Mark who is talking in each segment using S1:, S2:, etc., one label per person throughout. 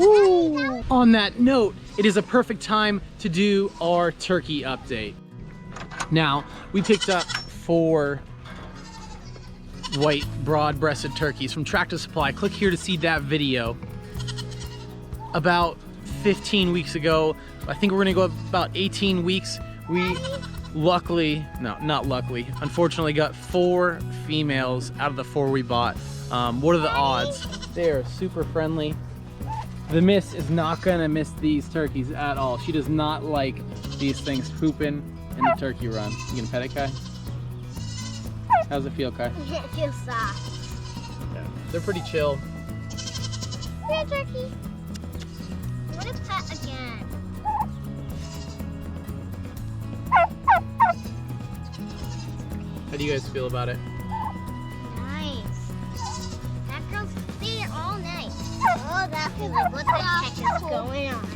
S1: Woo! On that note, it is a perfect time to do our turkey update. Now, we picked up 4 white broad-breasted turkeys from Tractor Supply. Click here to see that video. About 15 weeks ago, I think we're gonna go about 18 weeks. We luckily, no, not luckily, unfortunately got 4 females out of the 4 we bought. What are the odds? They're super friendly. The miss is not gonna miss these turkeys at all. She does not like these things pooping in the turkey run. You gonna pet it, Kai? How's it feel, Kai?
S2: It feels soft.
S1: Yeah. They're pretty chill.
S2: Here, turkey. I'm gonna pet again.
S1: How do you guys feel about it?
S2: Nice. That girl's there all night. Oh, that feels like what the heck is going on?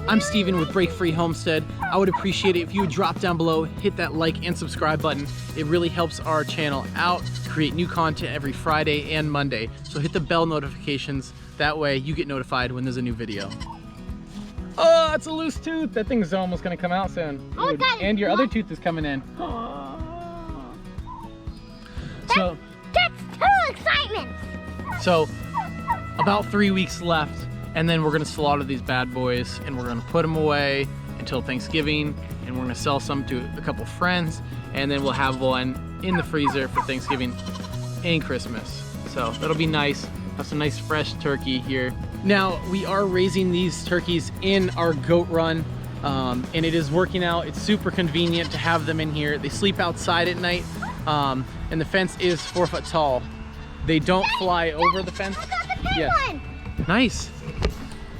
S1: I'm Steven with Break Free Homestead. I would appreciate it if you would drop down below, hit that like and subscribe button. It really helps our channel out, create new content every Friday and Monday. So hit the bell notifications. That way you get notified when there's a new video. Oh, it's a loose tooth. That thing's almost gonna come out soon.
S2: Oh, God,
S1: and your other tooth is coming in. So
S2: that's total excitement.
S1: So about 3 weeks left, and then we're gonna slaughter these bad boys, and we're gonna put them away until Thanksgiving, and we're gonna sell some to a couple friends, and then we'll have one in the freezer for Thanksgiving and Christmas. So that'll be nice. Have some nice fresh turkey here. Now, we are raising these turkeys in our goat run, and it is working out. It's super convenient to have them in here. They sleep outside at night, and the fence is 4 foot tall. They don't fly over the fence. Yes. Nice.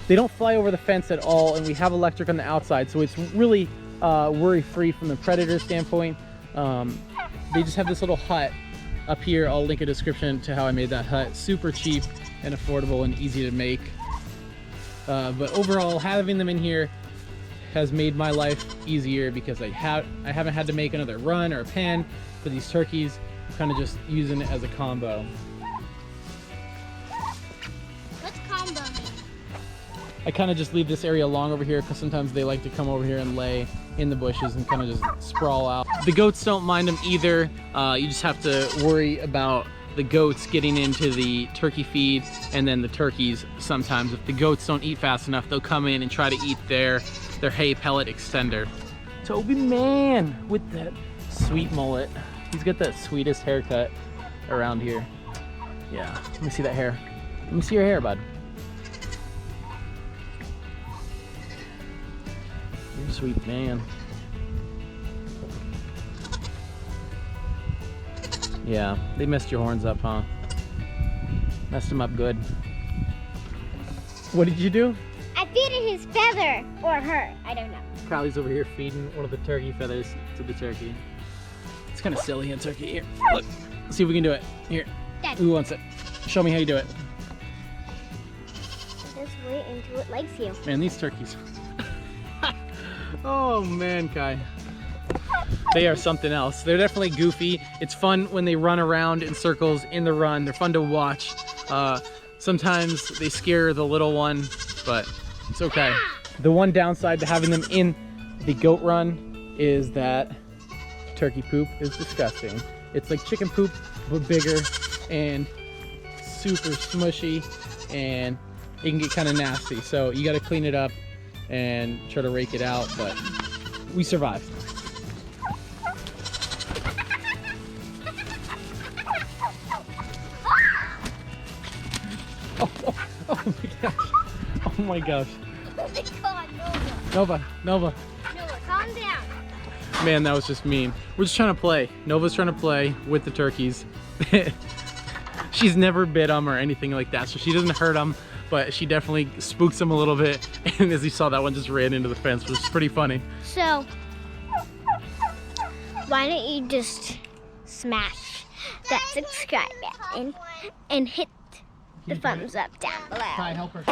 S1: They don't fly over the fence at all, and we have electric on the outside, so it's really worry-free from the predator standpoint. They just have this little hut up here. I'll link a description to how I made that hut. Super cheap and affordable and easy to make. But overall, having them in here has made my life easier because I haven't had to make another run or a pen for these turkeys. I'm kind of just using it as a combo.
S2: What's combo mean?
S1: I kind of just leave this area long over here because sometimes they like to come over here and lay in the bushes and kind of just sprawl out. The goats don't mind them either. You just have to worry about the goats getting into the turkey feed, and then the turkeys, sometimes if the goats don't eat fast enough, they'll come in and try to eat their hay pellet extender. Toby man with that sweet mullet. He's got that sweetest haircut around here. Yeah, let me see that hair. Let me see your hair, bud. You're a sweet man. Yeah, they messed your horns up, huh? Messed them up good. What did you do?
S2: I feeded his feather, or her, I don't know.
S1: Kylie's over here feeding one of the turkey feathers to the turkey. It's kind of silly in turkey. Here, look. Let's see if we can do it. Here.
S2: Dad.
S1: Who wants it? Show me how you do it.
S2: Just wait until it likes you.
S1: Man, these turkeys. Oh man, Kai. They are something else. They're definitely goofy. It's fun when they run around in circles in the run. They're fun to watch. Sometimes they scare the little one, but it's okay. The one downside to having them in the goat run is that turkey poop is disgusting. It's like chicken poop, but bigger and super smushy, and it can get kind of nasty. So you got to clean it up and try to rake it out, but we survived. Oh my gosh. Oh my gosh. Nova,
S2: Nova, calm down.
S1: Man, that was just mean. We're just trying to play. Nova's trying to play with the turkeys. She's never bit them or anything like that, so she doesn't hurt them, but she definitely spooks them a little bit. And as you saw, that one just ran into the fence, which is pretty funny.
S2: So, why don't you just smash that subscribe button and hit the thumbs up down below.
S1: Hi, help her.